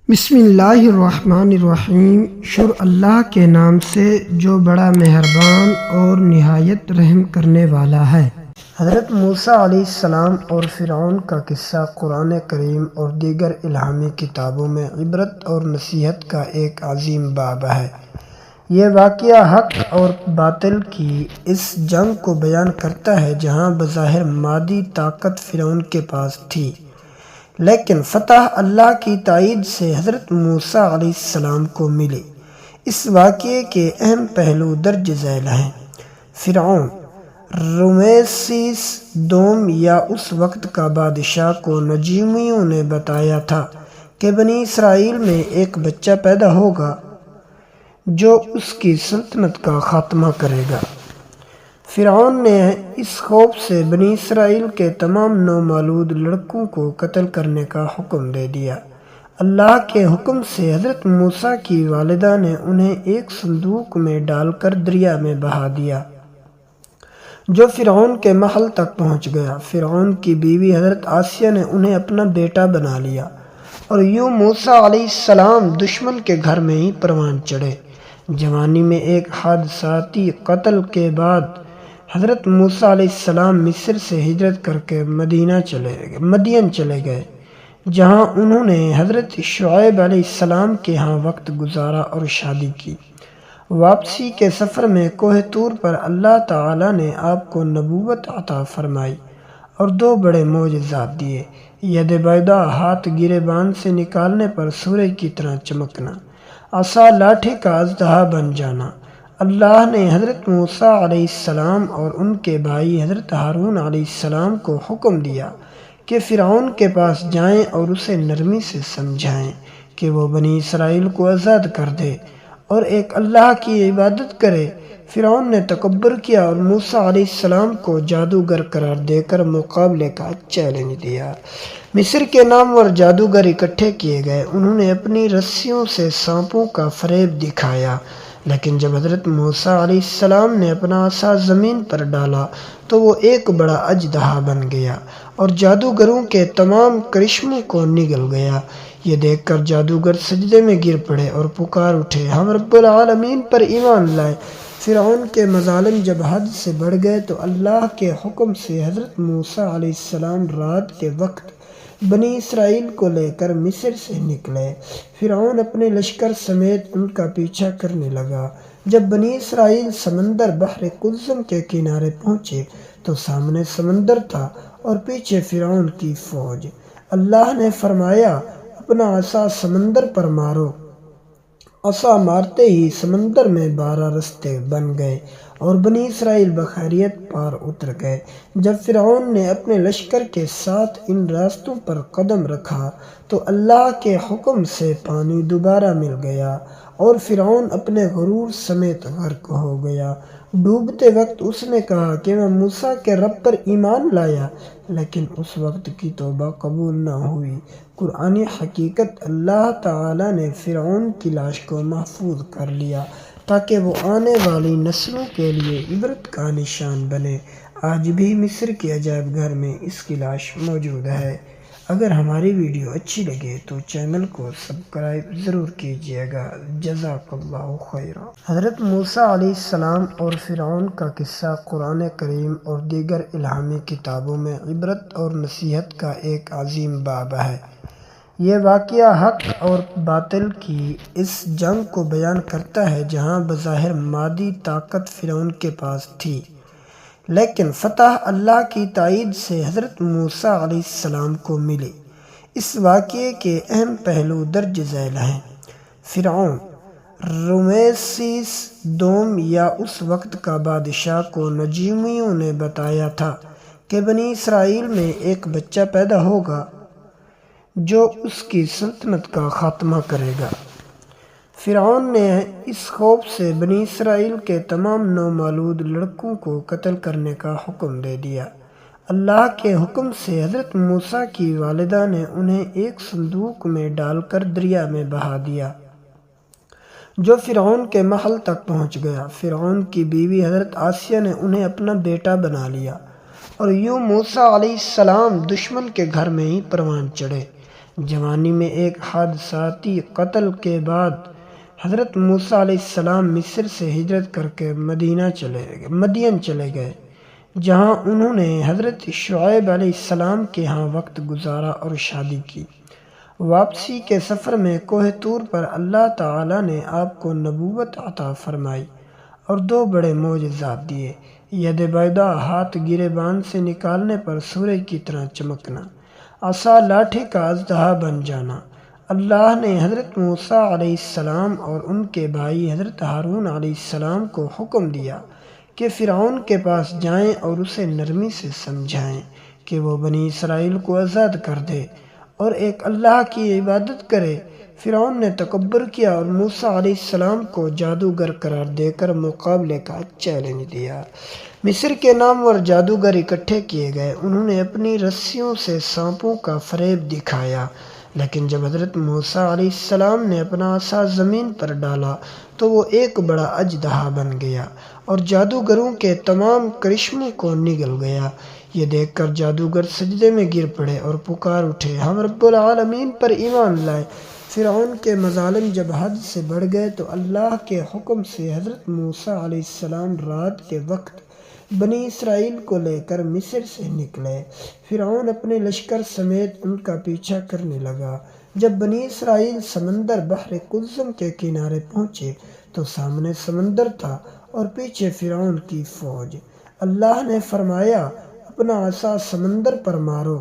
بسم اللہ الرحمن الرحیم۔ شروع اللہ کے نام سے جو بڑا مہربان اور نہایت رحم کرنے والا ہے۔ حضرت موسیٰ علیہ السلام اور فرعون کا قصہ قرآن کریم اور دیگر الہامی کتابوں میں عبرت اور نصیحت کا ایک عظیم باب ہے۔ یہ واقعہ حق اور باطل کی اس جنگ کو بیان کرتا ہے جہاں بظاہر مادی طاقت فرعون کے پاس تھی، لیکن فتح اللہ کی تائید سے حضرت موسیٰ علیہ السلام کو ملی۔ اس واقعے کے اہم پہلو درج ذیل ہیں۔ فرعون رمیسیس دوم یا اس وقت کا بادشاہ کو نجومیوں نے بتایا تھا کہ بنی اسرائیل میں ایک بچہ پیدا ہوگا جو اس کی سلطنت کا خاتمہ کرے گا۔ فرعون نے اس خوف سے بنی اسرائیل کے تمام نومولود لڑکوں کو قتل کرنے کا حکم دے دیا۔ اللہ کے حکم سے حضرت موسیٰ کی والدہ نے انہیں ایک صندوق میں ڈال کر دریا میں بہا دیا جو فرعون کے محل تک پہنچ گیا۔ فرعون کی بیوی حضرت آسیہ نے انہیں اپنا بیٹا بنا لیا اور یوں موسیٰ علیہ السلام دشمن کے گھر میں ہی پروان چڑھے۔ جوانی میں ایک حادثاتی قتل کے بعد حضرت موسیٰ علیہ السلام مصر سے ہجرت کر کے مدین چلے گئے، جہاں انہوں نے حضرت شعیب علیہ السلام کے ہاں وقت گزارا اور شادی کی۔ واپسی کے سفر میں کوہ طور پر اللہ تعالیٰ نے آپ کو نبوت عطا فرمائی اور دو بڑے معجزات دیے: ید بیضاء ہاتھ گریبان سے نکالنے پر سورج کی طرح چمکنا، عصا لاٹھی کا اژدہا بن جانا۔ اللہ نے حضرت موسیٰ علیہ السلام اور ان کے بھائی حضرت ہارون علیہ السلام کو حکم دیا کہ فرعون کے پاس جائیں اور اسے نرمی سے سمجھائیں کہ وہ بنی اسرائیل کو آزاد کر دے اور ایک اللہ کی عبادت کرے۔ فرعون نے تکبر کیا اور موسیٰ علیہ السلام کو جادوگر قرار دے کر مقابلے کا چیلنج دیا۔ مصر کے نامور جادوگر اکٹھے کیے گئے۔ انہوں نے اپنی رسیوں سے سانپوں کا فریب دکھایا، لیکن جب حضرت موسیٰ علیہ السلام نے اپنا عصا زمین پر ڈالا تو وہ ایک بڑا اژدہا بن گیا اور جادوگروں کے تمام کرشموں کو نگل گیا۔ یہ دیکھ کر جادوگر سجدے میں گر پڑے اور پکار اٹھے، ہم رب العالمین پر ایمان لائے۔ فرعون کے مظالم جب حد سے بڑھ گئے تو اللہ کے حکم سے حضرت موسیٰ علیہ السلام رات کے وقت بنی اسرائیل کو لے کر مصر سے نکلے۔ فرعون اپنے لشکر سمیت ان کا پیچھا کرنے لگا۔ جب بنی اسرائیل سمندر بحر قلزم کے کنارے پہنچے تو سامنے سمندر تھا اور پیچھے فرعون کی فوج۔ اللہ نے فرمایا، اپنا عصا سمندر پر مارو۔ عصا مارتے ہی سمندر میں 12 رستے بن گئے اور بنی اسرائیل بخیریت پار اتر گئے۔ جب فرعون نے اپنے لشکر کے ساتھ ان راستوں پر قدم رکھا تو اللہ کے حکم سے پانی دوبارہ مل گیا اور فرعون اپنے غرور سمیت غرق ہو گیا۔ ڈوبتے وقت اس نے کہا کہ میں موسیٰ کے رب پر ایمان لایا، لیکن اس وقت کی توبہ قبول نہ ہوئی۔ قرآنی حقیقت: اللہ تعالیٰ نے فرعون کی لاش کو محفوظ کر لیا تاکہ وہ آنے والی نسلوں کے لیے عبرت کا نشان بنے۔ آج بھی مصر کے عجائب گھر میں اس کی لاش موجود ہے۔ اگر ہماری ویڈیو اچھی لگے تو چینل کو سبسکرائب ضرور کیجیے گا۔ جزاک اللہ خیرا۔ حضرت موسیٰ علیہ السلام اور فرعون کا قصہ قرآن کریم اور دیگر الہامی کتابوں میں عبرت اور نصیحت کا ایک عظیم باب ہے۔ یہ واقعہ حق اور باطل کی اس جنگ کو بیان کرتا ہے جہاں بظاہر مادی طاقت فرعون کے پاس تھی، لیکن فتح اللہ کی تائید سے حضرت موسیٰ علیہ السلام کو ملی۔ اس واقعے کے اہم پہلو درج ذیل ہیں۔ فرعون رمیسیس دوم یا اس وقت کا بادشاہ کو نجومیوں نے بتایا تھا کہ بنی اسرائیل میں ایک بچہ پیدا ہوگا جو اس کی سلطنت کا خاتمہ کرے گا۔ فرعون نے اس خوف سے بنی اسرائیل کے تمام نومولود لڑکوں کو قتل کرنے کا حکم دے دیا۔ اللہ کے حکم سے حضرت موسیٰ کی والدہ نے انہیں ایک صندوق میں ڈال کر دریا میں بہا دیا جو فرعون کے محل تک پہنچ گیا۔ فرعون کی بیوی حضرت آسیہ نے انہیں اپنا بیٹا بنا لیا اور یوں موسیٰ علیہ السلام دشمن کے گھر میں ہی پروان چڑھے۔ جوانی میں ایک حادثاتی قتل کے بعد حضرت موسیٰ علیہ السلام مصر سے ہجرت کر کے مدین چلے گئے، جہاں انہوں نے حضرت شعیب علیہ السلام کے ہاں وقت گزارا اور شادی کی۔ واپسی کے سفر میں کوہ طور پر اللہ تعالیٰ نے آپ کو نبوت عطا فرمائی اور 2 بڑے معجزات دیے: ید بیضا ہاتھ گریبان سے نکالنے پر سورج کی طرح چمکنا، عصا لاٹھی کا اژدہا بن جانا۔ اللہ نے حضرت موسیٰ علیہ السلام اور ان کے بھائی حضرت ہارون علیہ السلام کو حکم دیا کہ فرعون کے پاس جائیں اور اسے نرمی سے سمجھائیں کہ وہ بنی اسرائیل کو آزاد کر دے اور ایک اللہ کی عبادت کرے۔ فرعون نے تکبر کیا اور موسیٰ علیہ السلام کو جادوگر قرار دے کر مقابلے کا چیلنج دیا۔ مصر کے نامور جادوگر اکٹھے کیے گئے، انہوں نے اپنی رسیوں سے سانپوں کا فریب دکھایا، لیکن جب حضرت موسیٰ علیہ السلام نے اپنا عصا زمین پر ڈالا تو وہ ایک بڑا اژدہا بن گیا اور جادوگروں کے تمام کرشموں کو نگل گیا۔ یہ دیکھ کر جادوگر سجدے میں گر پڑے اور پکار اٹھے، ہم رب العالمین پر ایمان لائے۔ فرعون کے مظالم جب حد سے بڑھ گئے تو اللہ کے حکم سے حضرت موسیٰ علیہ السلام رات کے وقت بنی اسرائیل کو لے کر مصر سے نکلے۔ فرعون اپنے لشکر سمیت ان کا پیچھا کرنے لگا۔ جب بنی اسرائیل سمندر بحر قلزم کے کنارے پہنچے تو سامنے سمندر تھا اور پیچھے فرعون کی فوج۔ اللہ نے فرمایا، اپنا عصا سمندر پر مارو۔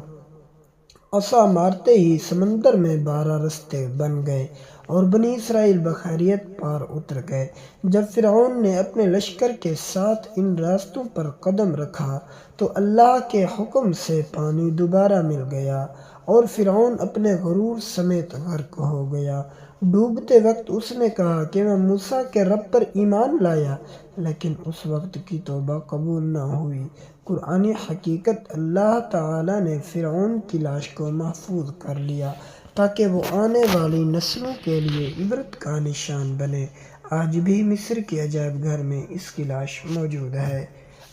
عصا مارتے ہی سمندر میں 12 رستے بن گئے اور بنی اسرائیل بخیریت پار اتر گئے۔ جب فرعون نے اپنے لشکر کے ساتھ ان راستوں پر قدم رکھا تو اللہ کے حکم سے پانی دوبارہ مل گیا اور فرعون اپنے غرور سمیت غرق ہو گیا۔ ڈوبتے وقت اس نے کہا کہ میں موسیٰ کے رب پر ایمان لایا، لیکن اس وقت کی توبہ قبول نہ ہوئی۔ قرآنی حقیقت، اللہ تعالیٰ نے فرعون کی لاش کو محفوظ کر لیا تاکہ وہ آنے والی نسلوں کے لیے عبرت کا نشان بنے۔ آج بھی مصر کے عجائب گھر میں اس کی لاش موجود ہے۔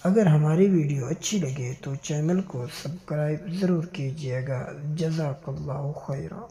اگر ہماری ویڈیو اچھی لگے تو چینل کو سبسکرائب ضرور کیجیے گا۔ جزاک اللہ خیرا۔